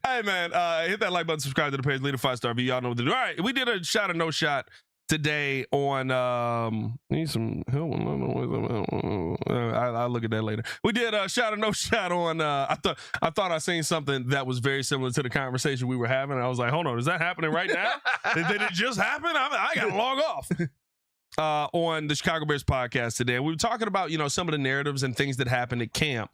Hey, man, hit that like button, subscribe to the page, leave a 5-star review. Y'all know what to do. All right, we did a shot or no shot today on need some help. I'll look at that later. We did a shot or no shot on I thought I seen something that was very similar to the conversation we were having. I was like, hold on, is that happening right now? Did it just happen? I gotta log off. On the Chicago Bears podcast today. And we were talking about, some of the narratives and things that happened at camp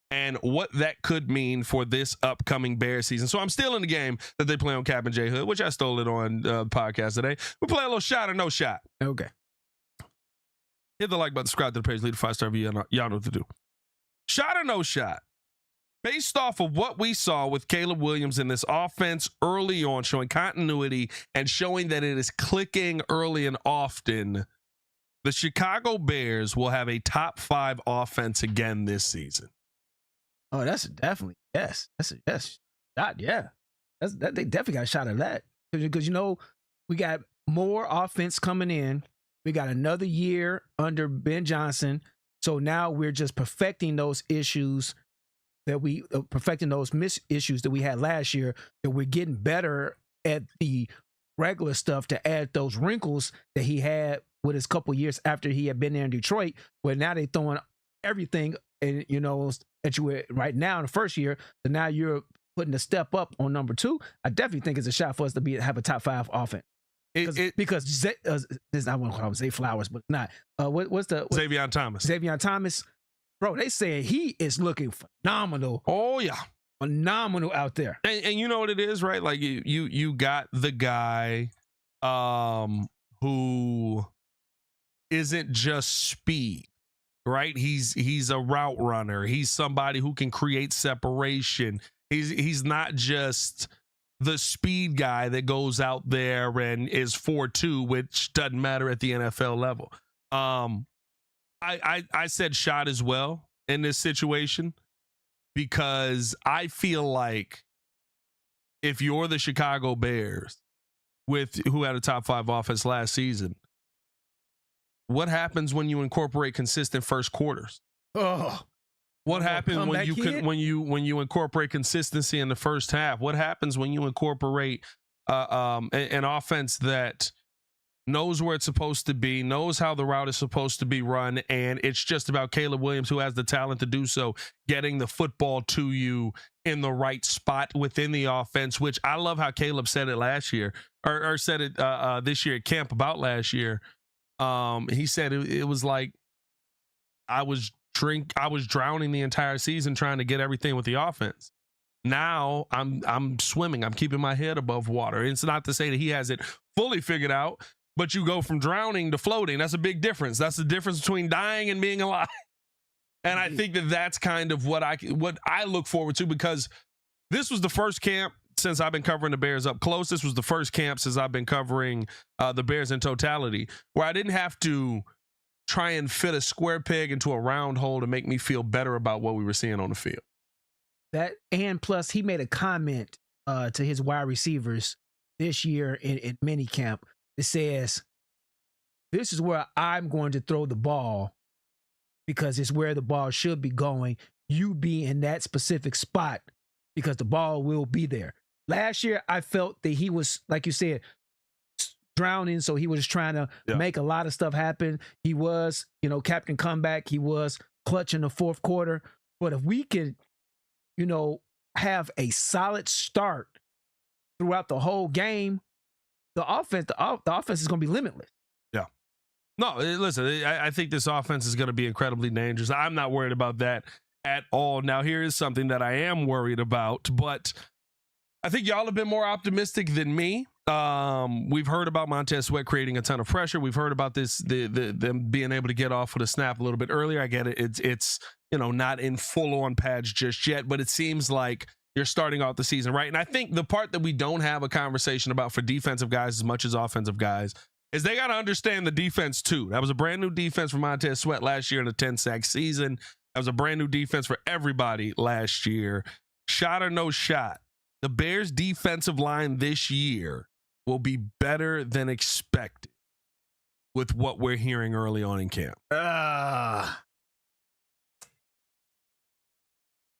and what that could mean for this upcoming Bears season. So I'm still in the game that they play on Cap and J Hood, which I stole it on the podcast today. We play a little shot or no shot. Okay. Hit the like button, subscribe to the page, leave a 5-star review. Y'all know what to do. Shot or no shot? Based off of what we saw with Caleb Williams in this offense early on, showing continuity and showing that it is clicking early and often, the Chicago Bears will have a top 5 offense again this season. Oh, that's definitely yes. That's a yes. Shot, yeah. They definitely got a shot at that because we got more offense coming in. We got another year under Ben Johnson, so now we're just perfecting those issues that we perfecting those issues that we had last year. That we're getting better at the regular stuff to add those wrinkles that he had with his couple years after he had been there in Detroit. Where now they throwing everything and at you right now in the first year, so now you're putting a step up on number 2. I definitely think it's a shot for us to have a top 5 offense. Because this is not what I would say Flowers, but not what's Xavier Thomas. Xavier Thomas, bro. They say he is looking phenomenal. Oh yeah, phenomenal out there. And you know what it is, right? Like you got the guy who isn't just speed. Right, he's a route runner. He's somebody who can create separation. He's not just the speed guy that goes out there and is 4.2, which doesn't matter at the NFL level. I said shot as well in this situation because I feel like if you're the Chicago Bears who had a top 5 offense last season, what happens when you incorporate consistent first quarters? Oh, what happens when you incorporate consistency in the first half? What happens when you incorporate an offense that knows where it's supposed to be, knows how the route is supposed to be run, and it's just about Caleb Williams, who has the talent to do so, getting the football to you in the right spot within the offense, which I love how Caleb said it last year, or said it this year at camp about last year. He said it was like I was drowning the entire season trying to get everything with the offense. Now I'm swimming. I'm keeping my head above water. It's not to say that he has it fully figured out, but you go from drowning to floating. That's a big difference. That's the difference between dying and being alive. And I think that that's kind of what I look forward to, because this was the first camp since I've been covering the Bears up close. This was the first camp since I've been covering the Bears in totality, where I didn't have to try and fit a square peg into a round hole to make me feel better about what we were seeing on the field. That, and plus he made a comment to his wide receivers this year in minicamp that says, this is where I'm going to throw the ball because it's where the ball should be going. You be in that specific spot because the ball will be there. Last year, I felt that he was, like you said, drowning, so he was trying to make a lot of stuff happen. He was, captain comeback. He was clutch in the fourth quarter. But if we could, have a solid start throughout the whole game, the offense is going to be limitless. Yeah. No, listen, I think this offense is going to be incredibly dangerous. I'm not worried about that at all. Now, here is something that I am worried about, but I think y'all have been more optimistic than me. We've heard about Montez Sweat creating a ton of pressure. We've heard about them being able to get off with a snap a little bit earlier. I get it. It's not in full-on pads just yet, but it seems like you're starting off the season right. And I think the part that we don't have a conversation about for defensive guys as much as offensive guys is they got to understand the defense too. That was a brand new defense for Montez Sweat last year in a 10-sack season. That was a brand new defense for everybody last year. Shot or no shot, the Bears' defensive line this year will be better than expected with what we're hearing early on in camp.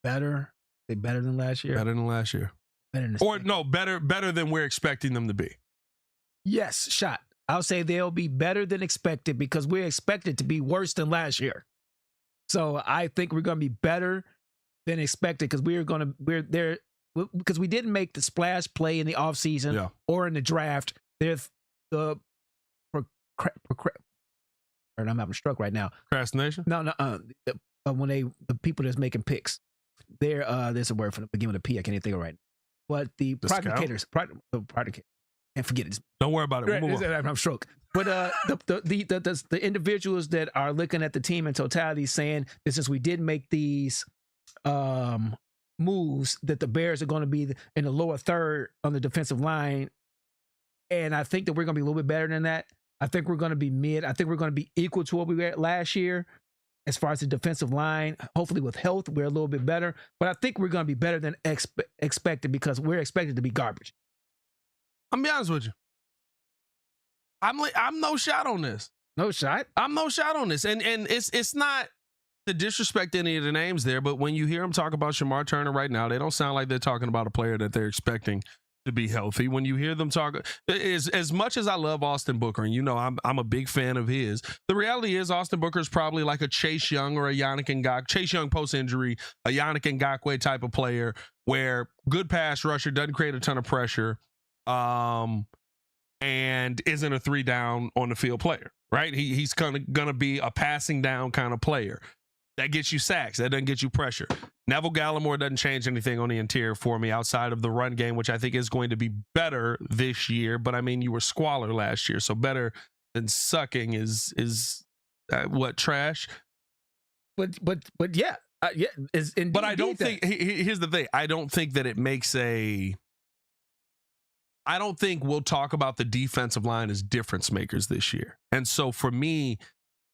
Better? They better than last year? Better than last year. Better than we're expecting them to be. Yes, shot. I'll say they'll be better than expected because we're expected to be worse than last year. So I think we're going to be better than expected because we're there because we didn't make the splash play in the offseason or in the draft. There's the I'm having a stroke right now. Procrastination? No. When the people that's making picks, there's a word for the beginning with a P. I can't even think of it right now. But the prognicators, can't forget it. Don't worry about it. I'm stroke. But the individuals that are looking at the team in totality saying that since we did make these moves, that the Bears are going to be in the lower third on the defensive line. And I think that we're going to be a little bit better than that. I think we're going to be mid. I think we're going to be equal to what we were at last year as far as the defensive line. Hopefully with health, we're a little bit better. But I think we're going to be better than expected because we're expected to be garbage. I'm be honest with you. I'm no shot on this. No shot? I'm no shot on this. And it's not to disrespect any of the names there, but when you hear them talk about Shamar Turner right now, they don't sound like they're talking about a player that they're expecting to be healthy. When you hear them talk, as much as I love Austin Booker, and you know I'm a big fan of his, the reality is Austin Booker is probably like a Chase Young or a Yannick Ngakoue, Chase Young post-injury, a Yannick Ngakoue type of player where good pass rusher, doesn't create a ton of pressure, and isn't a 3-down on the field player, right? He's gonna be a passing down kind of player. That gets you sacks. That doesn't get you pressure. Neville Gallimore doesn't change anything on the interior for me outside of the run game, which I think is going to be better this year. But I mean, you were squalor last year, so better than sucking is what, trash? But yeah, is indeed. But I don't think. Here's the thing. I don't think that it makes a. I don't think we'll talk about the defensive line as difference makers this year, and so for me,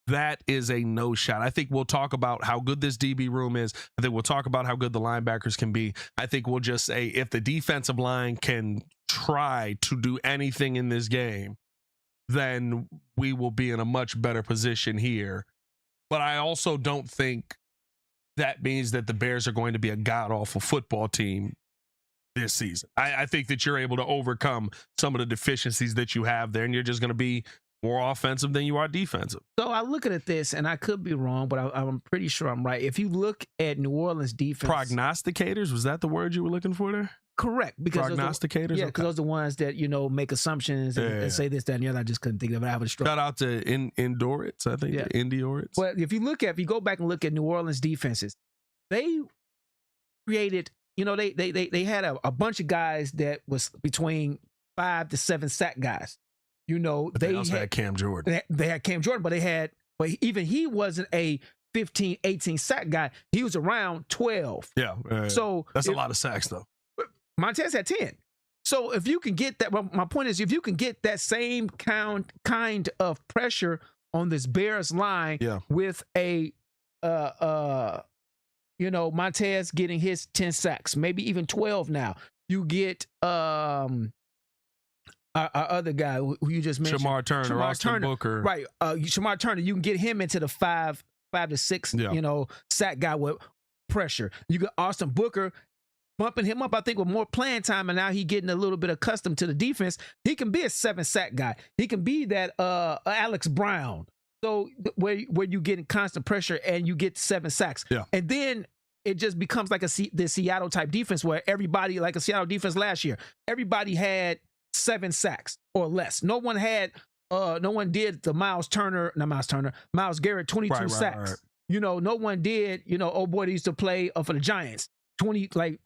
that is a no shot. I think we'll talk about how good this DB room is. I think we'll talk about how good the linebackers can be. I think we'll just say if the defensive line can try to do anything in this game, then we will be in a much better position here. But I also don't think that means that the Bears are going to be a god-awful football team this season. I think that you're able to overcome some of the deficiencies that you have there, and you're just going to be more offensive than you are defensive. So I look at this, and I could be wrong, but I'm pretty sure I'm right. If you look at New Orleans defense, prognosticators, was that the word you were looking for there? Correct, because prognosticators, because those are the ones that make assumptions and say this, that, and the other. I just couldn't think of it. I have a stroke. Shout out to Indoritz, I think. Indioritz. But if you go back and look at New Orleans defenses, they created. They had a bunch of guys that was between 5 to 7 sack guys. But they also had Cam Jordan. They had Cam Jordan, but even he wasn't a 15, 18 sack guy. He was around 12. Yeah. So that's a lot of sacks, though. Montez had 10. So if you can get that, well, my point is, if you can get that same kind of pressure on this Bears line with a Montez getting his 10 sacks, maybe even 12 now. You get our other guy who you just mentioned, Shamar Turner, Austin Booker. Right. Shamar Turner, you can get him into the 5 to 6, sack guy with pressure. You got Austin Booker bumping him up, I think, with more playing time, and now he getting a little bit accustomed to the defense. He can be a 7 sack guy. He can be that Alex Brown. So where you getting constant pressure and you get 7 sacks. Yeah. And then it just becomes like the Seattle type defense where everybody, like a Seattle defense last year, everybody had 7 sacks or less. No one did the Miles Garrett 22 sacks. Right. No one did, oh boy, they used to play for the Giants, 21.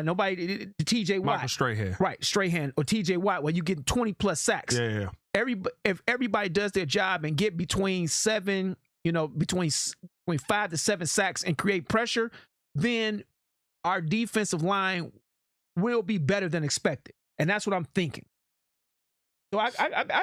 Nobody, TJ Watt. Michael Strahan. Right, Strahan or TJ Watt, where you get 20 plus sacks. Yeah. If everybody does their job and get between 5 to 7 sacks and create pressure, then our defensive line will be better than expected. And that's what I'm thinking. So I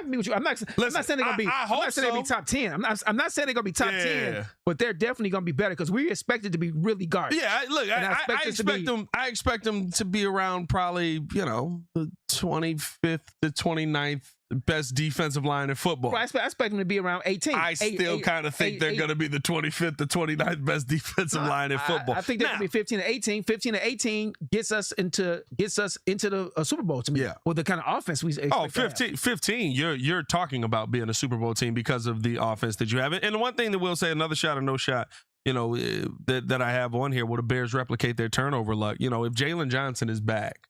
agree with you. I'm not saying they're gonna be. I'm not saying they're gonna be top 10. I'm not saying they're gonna be top 10, but they're definitely gonna be better because we expected to be really garbage. Yeah, look, I expect them to be around probably the 25th to 29th best defensive line in football. Well, I expect them to be around 18. I still kind of think they're going to be the 25th or 29th best defensive line in football. I think they're going to be 15 to 18. 15 to 18 gets us into the Super Bowl to me. Yeah. With the kind of offense we expect. Oh, 15. You're talking about being a Super Bowl team because of the offense that you have. And one thing that we'll say, another shot or no shot, that I have on here, will the Bears replicate their turnover luck? If Jalen Johnson is back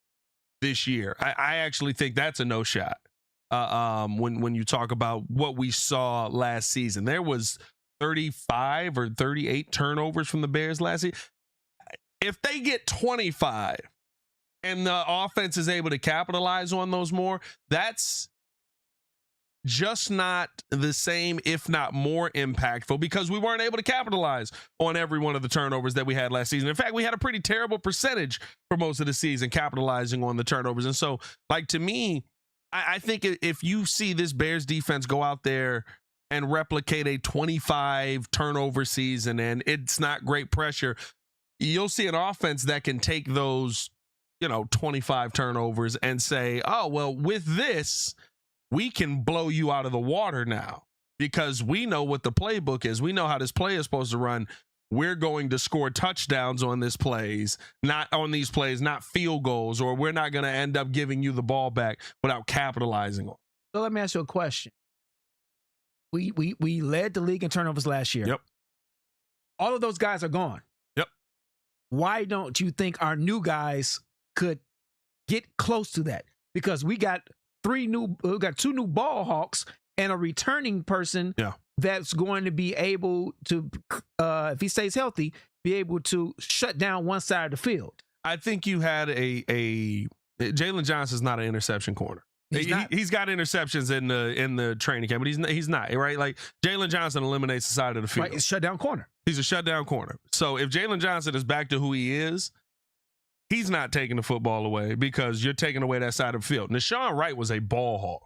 this year, I actually think that's a no shot. When you talk about what we saw last season, there was 35 or 38 turnovers from the Bears last season. If they get 25 and the offense is able to capitalize on those more, that's just not the same, if not more impactful, because we weren't able to capitalize on every one of the turnovers that we had last season. In fact, we had a pretty terrible percentage for most of the season capitalizing on the turnovers. And so, to me, I think if you see this Bears defense go out there and replicate a 25 turnover season and it's not great pressure, you'll see an offense that can take those, 25 turnovers and say, oh, well, with this, we can blow you out of the water now because we know what the playbook is. We know how this play is supposed to run. We're going to score touchdowns on these plays, not field goals, or we're not going to end up giving you the ball back without capitalizing on it. So let me ask you a question. We led the league in turnovers last year. Yep. All of those guys are gone. Yep. Why don't you think our new guys could get close to that? Because we got two new ball hawks and a returning person. Yeah. That's going to be able to, if he stays healthy, be able to shut down one side of the field. I think you had a Jalen Johnson's not an interception corner. He's got interceptions in the training camp, but he's not, right? Like, Jalen Johnson eliminates the side of the field. Right, it's shutdown corner. He's a shutdown corner. So if Jalen Johnson is back to who he is, he's not taking the football away because you're taking away that side of the field. Nashawn Wright was a ball hawk.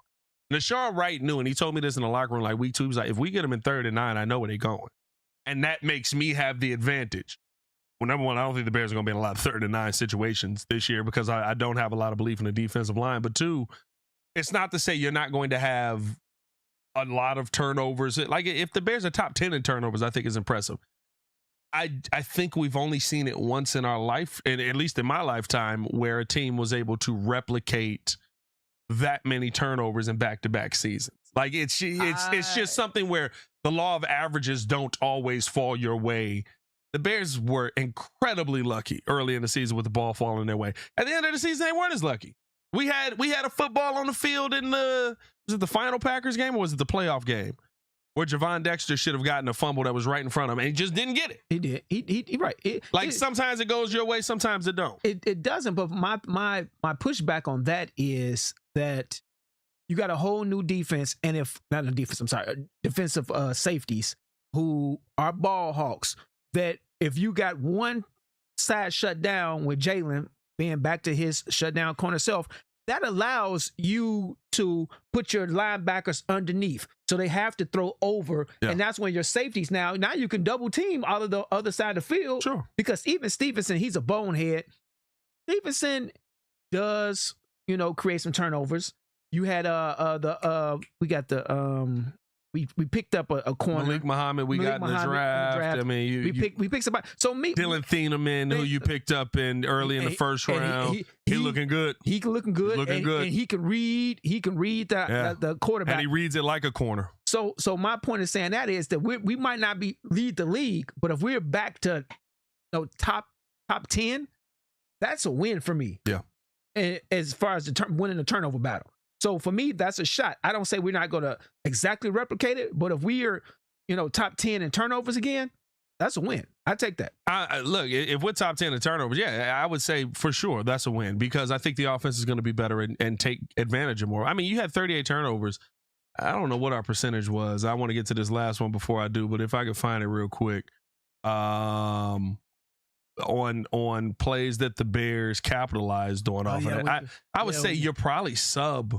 Nashawn Wright knew, and he told me this in the locker room like week 2. He was like, if we get him in 3rd and 9, I know where they're going. And that makes me have the advantage. Well, number one, I don't think the Bears are going to be in a lot of 3rd and 9 situations this year because I don't have a lot of belief in the defensive line. But 2, it's not to say you're not going to have a lot of turnovers. Like, if the Bears are top 10 in turnovers, I think is impressive. I think we've only seen it once in our life, and at least in my lifetime, where a team was able to replicate that many turnovers in back-to-back seasons. Like, it's just something where the law of averages don't always fall your way. The Bears were incredibly lucky early in the season with the ball falling their way. At the end of the season, they weren't as lucky. We had a football on the field in was it the final Packers game or was it the playoff game where Javon Dexter should have gotten a fumble that was right in front of him and he just didn't get it. He did. He right. Sometimes it goes your way, sometimes it don't. It doesn't. But my pushback on that is that you got a whole new defense, and defensive safeties who are ball hawks. That if you got one side shut down with Jalen being back to his shutdown corner self, that allows you to put your linebackers underneath. So they have to throw over. Yeah. And that's when your safeties now you can double team out of the other side of the field. Sure. Because even Stevenson, he's a bonehead. Stevenson does, create some turnovers. You had we picked up a corner. Malik Muhammad, we got in the draft. I mean, we picked somebody. So Dylan Thieneman, who you picked up early in the first round. He looking good. He looking good. And he can read. He can read the quarterback. And he reads it like a corner. So my point is saying that is that we might not lead the league, but if we're back to top 10, that's a win for me. Yeah. As far as winning the turnover battle. So for me, that's a shot. I don't say we're not going to exactly replicate it, but if we are, top 10 in turnovers again, that's a win. I take that. Look, if we're top 10 in turnovers, yeah, I would say for sure that's a win because I think the offense is going to be better and take advantage of more. I mean, you had 38 turnovers. I don't know what our percentage was. I want to get to this last one before I do, but if I could find it real quick. On plays that the Bears capitalized on off of that. I would say you're probably sub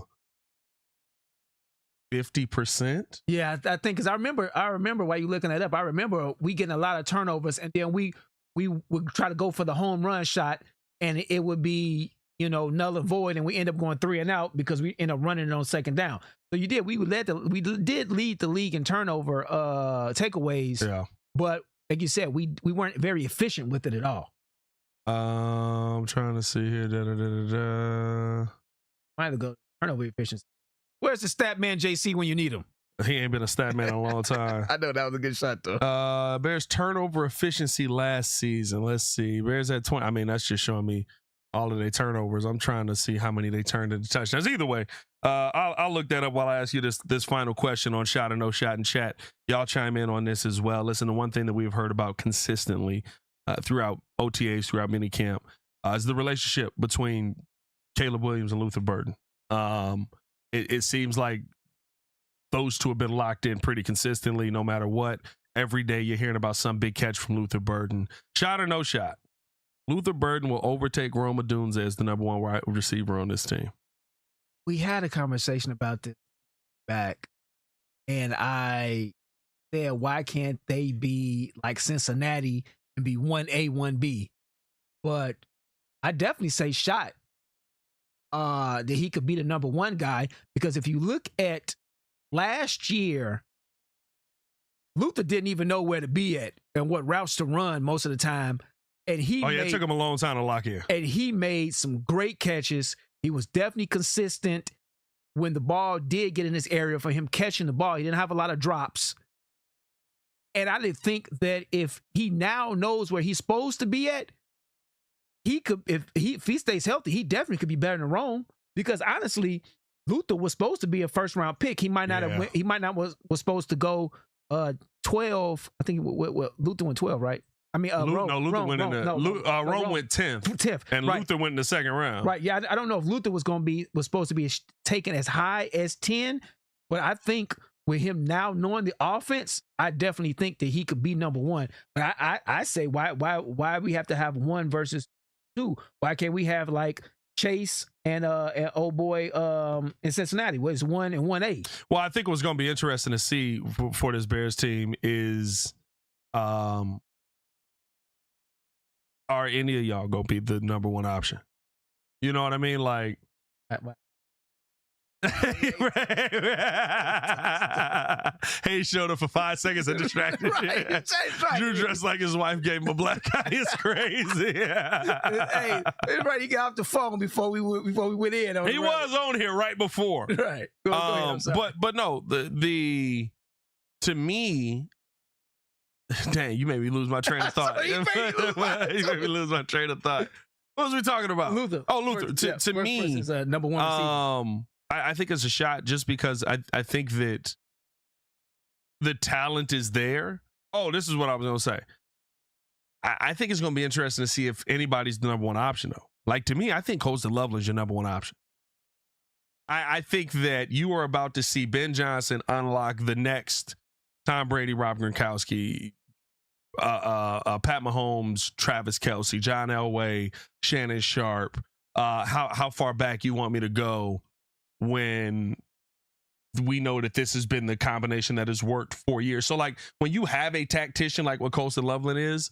50%. Yeah, I think because I remember while you looking that up, I remember we getting a lot of turnovers, and then we would try to go for the home run shot, and it would be null and void, and we end up going 3 and out because we end up running it on second down. So we did lead the league in turnover takeaways. Yeah. But like you said, we weren't very efficient with it at all. I'm trying to see here. I have to go turnover efficiency. Where's the stat man JC when you need him? He ain't been a stat man in a long time. I know that was a good shot though. Bears turnover efficiency last season. Let's see. Bears at 20. I mean, that's just showing me all of their turnovers. I'm trying to see how many they turned into touchdowns. Either way, I'll look that up while I ask you this final question on Shot or No Shot in chat. Y'all chime in on this as well. Listen, the one thing that we've heard about consistently throughout OTAs, throughout minicamp, is the relationship between Caleb Williams and Luther Burden. It seems like those two have been locked in pretty consistently no matter what. Every day you're hearing about some big catch from Luther Burden. Shot or no shot? Luther Burden will overtake Rome Odunze as the number one wide receiver on this team. We had a conversation about this back, and I said, why can't they be like Cincinnati and be 1A, 1B? But I definitely say shot that he could be the number one guy, because if you look at last year, Luther didn't even know where to be at and what routes to run most of the time. And it took him a long time to lock in. And he made some great catches. He was definitely consistent when the ball did get in this area for him catching the ball. He didn't have a lot of drops. And I did think that if he now knows where he's supposed to be at, he could, if he stays healthy, he definitely could be better than Rome. Because honestly, Luther was supposed to be a first round pick. He might not have. He might not was supposed to go 12. I think Luther went 12, right? I mean, Rome went 10th. 10th, and right. Luther went in the second round. Right. Yeah, I don't know if Luther was supposed to be taken as high as 10, but I think with him now knowing the offense, I definitely think that he could be number one. But I say why we have to have 1 versus 2? Why can't we have like Chase and old boy in Cincinnati? Where it's 1 and 1A? Well, I think what's going to be interesting to see for this Bears team is are any of y'all going to be the number one option? You know what I mean? Like, he showed up for 5 seconds and distracted. Right. Drew dressed like his wife gave him a black eye. It's crazy. Hey, right. He got off the phone before we went in. He was on here right before. Right. Go ahead, but no, the to me, dang, you made me lose my train of thought. You made me lose my train of thought. What was we talking about? Luther. Oh, Luther. To me, is number one receiver. I think it's a shot just because I think that the talent is there. Oh, this is what I was going to say. I think it's going to be interesting to see if anybody's the number one option, though. Like, to me, I think Colston Loveland's your number one option. I think that you are about to see Ben Johnson unlock the next Tom Brady, Rob Gronkowski, Pat Mahomes, Travis Kelce, John Elway, Shannon Sharp. How far back you want me to go when we know that this has been the combination that has worked for years? So, like, when you have a tactician like what Colston Loveland is,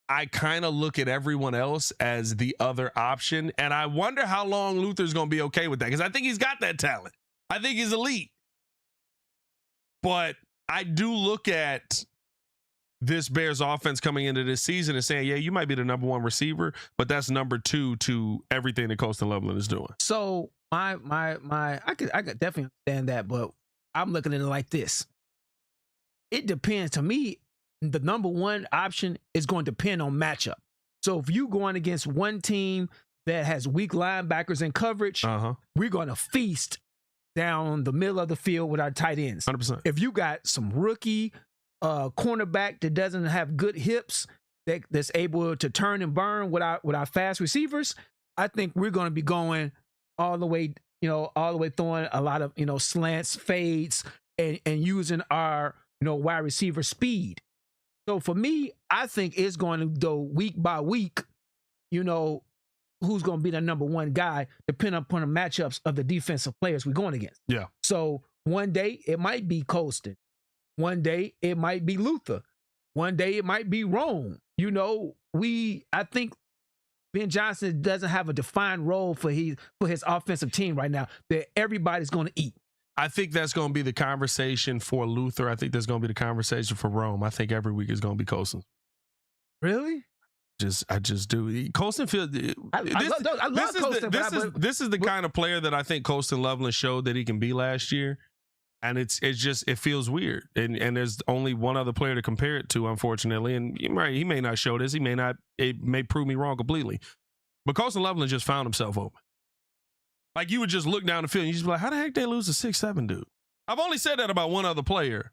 I kind of look at everyone else as the other option, and I wonder how long Luther's going to be okay with that, because I think he's got that talent. I think he's elite. But I do look at this Bears offense coming into this season and saying, yeah, you might be the number one receiver, but that's number 2 to everything that Colston Loveland is doing. So I could definitely understand that, but I'm looking at it like this. It depends. To me, the number one option is going to depend on matchup. So if you going against one team that has weak linebackers and coverage, we're going to feast down the middle of the field with our tight ends. 100%. If you got some rookie cornerback that doesn't have good hips, that's able to turn and burn with our fast receivers, I think we're going to be going all the way throwing a lot of, slants, fades, and using our, wide receiver speed. So for me, I think it's going to go week by week, who's going to be the number one guy, depending upon the matchups of the defensive players we're going against. Yeah. So one day it might be Colston. One day it might be Luther. One day it might be Rome. I think Ben Johnson doesn't have a defined role for his offensive team right now that everybody's going to eat. I think that's going to be the conversation for Luther. I think that's going to be the conversation for Rome. I think every week is going to be Colston. Really? I just do. Colston feels. I love Colston. This is the kind of player that I think Colston Loveland showed that he can be last year, and it feels weird. And there's only one other player to compare it to, unfortunately. And he may not show this. He may not. It may prove me wrong completely. But Colston Loveland just found himself open. Like, you would just look down the field and you just be like, how the heck they lose a 6'7" dude? I've only said that about one other player,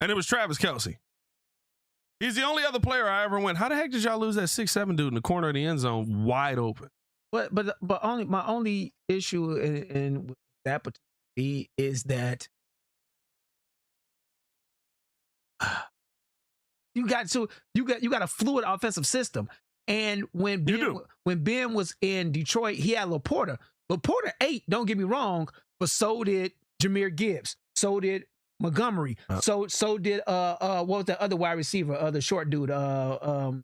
and it was Travis Kelce. He's the only other player I ever went, how the heck did y'all lose that 6'7" dude in the corner of the end zone wide open? But my only issue in that particular is that you got a fluid offensive system. And when Ben was in Detroit, he had Laporta. Laporta ate, don't get me wrong, but so did Jahmyr Gibbs. So did Montgomery. So did what was that other wide receiver, the short dude? Amon-Ra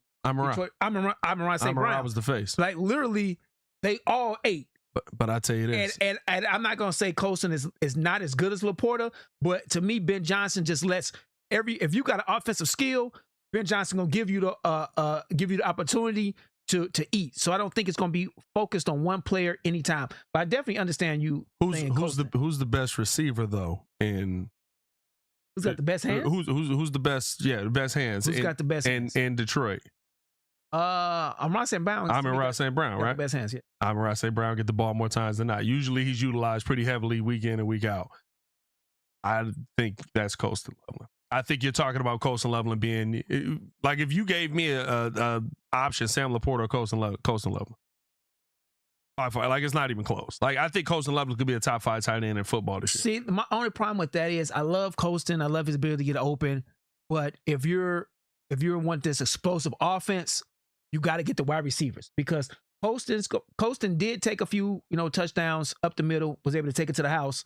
St. Brown was the face. Like, literally, they all ate. But I tell you this, and I'm not gonna say Colston is not as good as Laporta, but to me, Ben Johnson just lets if you got an offensive skill, Ben Johnson gonna give you the opportunity to eat. So I don't think it's gonna be focused on one player anytime. But I definitely understand you. Who's the best receiver though? And who's got the best hands? Who's the best? Yeah, the best hands. Who's got the best hands? In Detroit? Amon-Ra St. Brown. Amon-Ra St. Brown, right? Best hands, yeah. Amon-Ra St. Brown get the ball more times than not. Usually he's utilized pretty heavily week in and week out. I think that's Colston Loveland. I think you're talking about Colston Loveland being like, if you gave me a option, Sam Laporta or Colston Loveland. Like, it's not even close. Like, I think Colston Loveland could be a top 5 tight end in football this year. See, my only problem with that is I love Colston. I love his ability to get open. But if you want this explosive offense, you got to get the wide receivers, because Colston did take a few touchdowns up the middle, was able to take it to the house,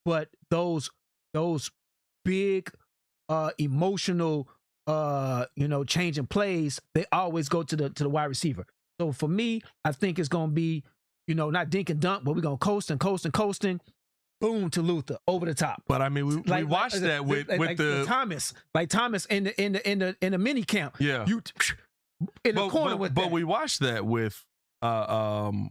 but those big emotional changing plays, they always go to the wide receiver. So for me, I think it's gonna be not dink and dunk, but we're gonna coasting, boom to Luther over the top. But I mean, we watched that with Thomas, in the mini camp. Yeah, in the corner with that. But we watched that with the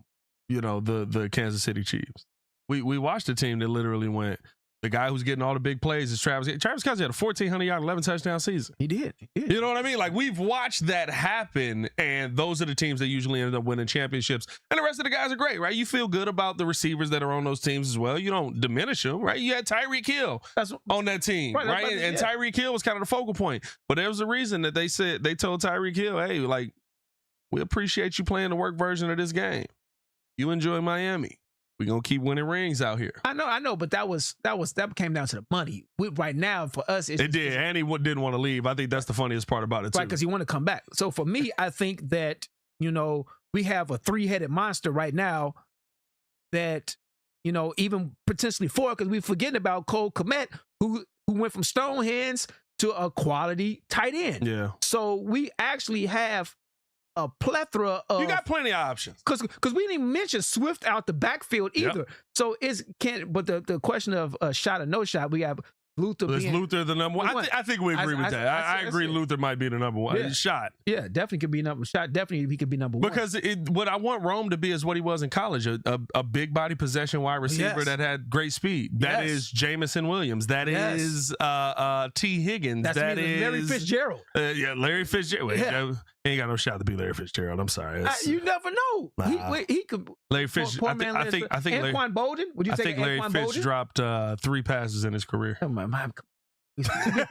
Kansas City Chiefs. We watched a team that literally went, the guy who's getting all the big plays is Travis Kelce. Had a 1,400-yard, 11-touchdown season. He did. You know what I mean? Like, we've watched that happen, and those are the teams that usually end up winning championships. And the rest of the guys are great, right? You feel good about the receivers that are on those teams as well. You don't diminish them, right? You had Tyreek Hill on that team, right? And Tyreek Hill was kind of the focal point. But there was a reason that they told Tyreek Hill, hey, like, we appreciate you playing the work version of this game. You enjoy Miami. We're going to keep winning rings out here. I know, but that came down to the money. Right now, for us, it did. And he didn't want to leave. I think that's the funniest part about it, too. Right, because he wanted to come back. So for me, I think that, we have a 3-headed monster right now that, even potentially 4, because we're forgetting about Cole Kmet, who went from stone hands to a quality tight end. Yeah. So we actually have a plethora of... You got plenty of options. Because we didn't even mention Swift out the backfield either. Yep. So but the question of shot or no shot, we have Luther. Is Luther the number one? I think we agree with that. I agree Luther might be the number one. Yeah. Shot. Yeah, definitely could be number shot. Definitely he could be number one. Because what I want Rome to be is what he was in college, a big body possession wide receiver that had great speed. That is Jamison Williams. That is T. Higgins. That is Larry Fitzgerald. Larry Fitzgerald. Yeah. He ain't got no shot to be Larry Fitzgerald. I'm sorry. You never know. He could. Larry Fitzgerald. I think Anquan Bolden. Would you say Larry Fitz dropped 3 passes in his career. Oh my God. Be positive,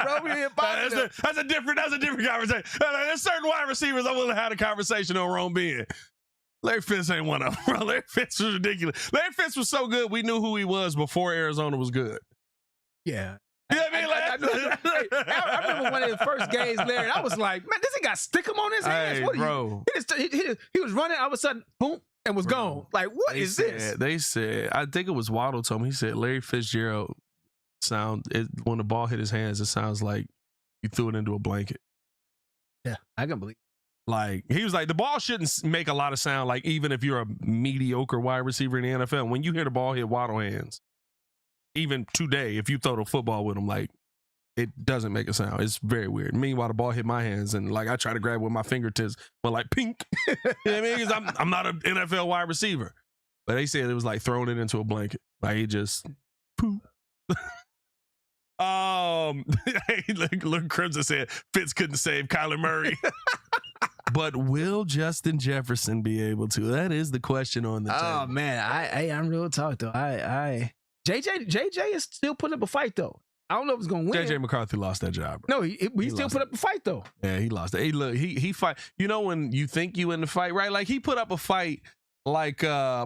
bro. Be positive. That's a different conversation. There's certain wide receivers I willing to have a conversation on Rome being. Larry Fitz ain't one of them, bro. Larry Fitz was ridiculous. Larry Fitz was so good, we knew who he was before Arizona was good. Yeah. You know what I mean? I remember one of his first games, Larry. I was like, man, this guy stick him on his hands. Hey, what bro. He was running, all of a sudden, boom, and was gone. Like, what is this? They said, I think it was Waddle told me, he said Larry Fitzgerald when the ball hit his hands, it sounds like you threw it into a blanket. Yeah, I can believe it. Like, he was like, the ball shouldn't make a lot of sound, like, even if you're a mediocre wide receiver in the NFL. When you hear the ball hit Waddle hands, even today, if you throw the football with him, like, it doesn't make a sound. It's very weird. Meanwhile, the ball hit my hands, and, like, I try to grab with my fingertips, but, like, pink. You know what I mean? Because I'm not an NFL wide receiver. But they said it was like throwing it into a blanket. Like, he just, poof. Look, Crimson said Fitz couldn't save Kyler Murray. But will Justin Jefferson be able to? That is the question on the table. Oh man, I'm real talk though. JJ is still putting up a fight though. I don't know if he's gonna win. JJ McCarthy lost that job, bro. No, he still put up a fight though. Yeah, he lost it. Hey, look, he fight. You know when you think you in the fight, right? Like, he put up a fight like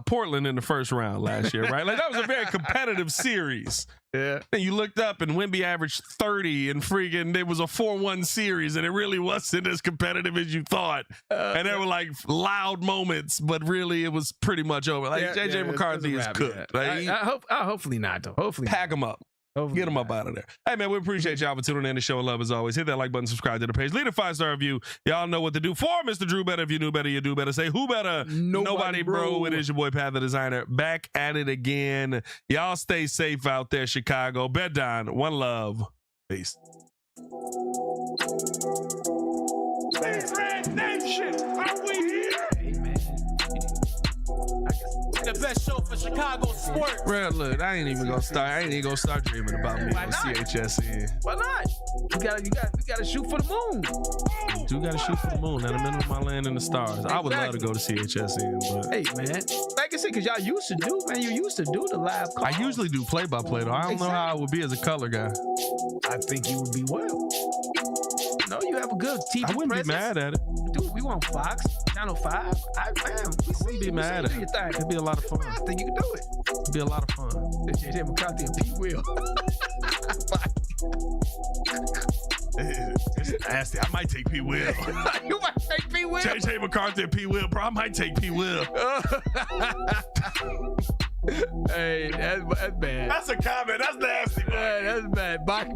Portland in the first round last year, right? Like, that was a very competitive series. Yeah. And you looked up and Wemby averaged 30 and freaking it was a 4-1 series and it really wasn't as competitive as you thought. And there were like loud moments, but really it was pretty much over. Like, JJ McCarthy is cooked. Like, hopefully not though. Hopefully pack him up. Hopefully Get them up out of there. Hey, man, we appreciate y'all for tuning in to show love as always. Hit that like button, subscribe to the page. Leave a 5-star review. Y'all know what to do. For Mr. Drew Better, if you knew better, you do better. Say, who better? Nobody, bro. It is your boy, Pat the Designer. Back at it again. Y'all stay safe out there, Chicago. Bed down. One love. Peace. Red Nation, are we here? Hey, man. The best show for Chicago sports. Bro, look, I ain't even gonna start dreaming about me on CHSN. Why not? We gotta shoot for the moon. You do gotta shoot for the moon. In the middle of my land in the stars. Exactly. I would love to go to CHSN, but hey, man, like I said, because y'all used to do, man. You used to do the live calls. I usually do play-by-play though. I don't know how I would be as a color guy. I think you would be well. No, you have a good TV I wouldn't presence. be mad at it. Dude, we want Fox, Channel 5. I wouldn't be mad at it. It'd be a lot of fun. I think you can do it. It'd be a lot of fun. JJ McCarthy and Pete Will. It's nasty. I might take Pete Will. You might take Pete Will. JJ McCarthy and Pete Will, bro. I might take Pete Will. Hey, that's bad. That's a comment. That's nasty, bro. That's bad. Baki.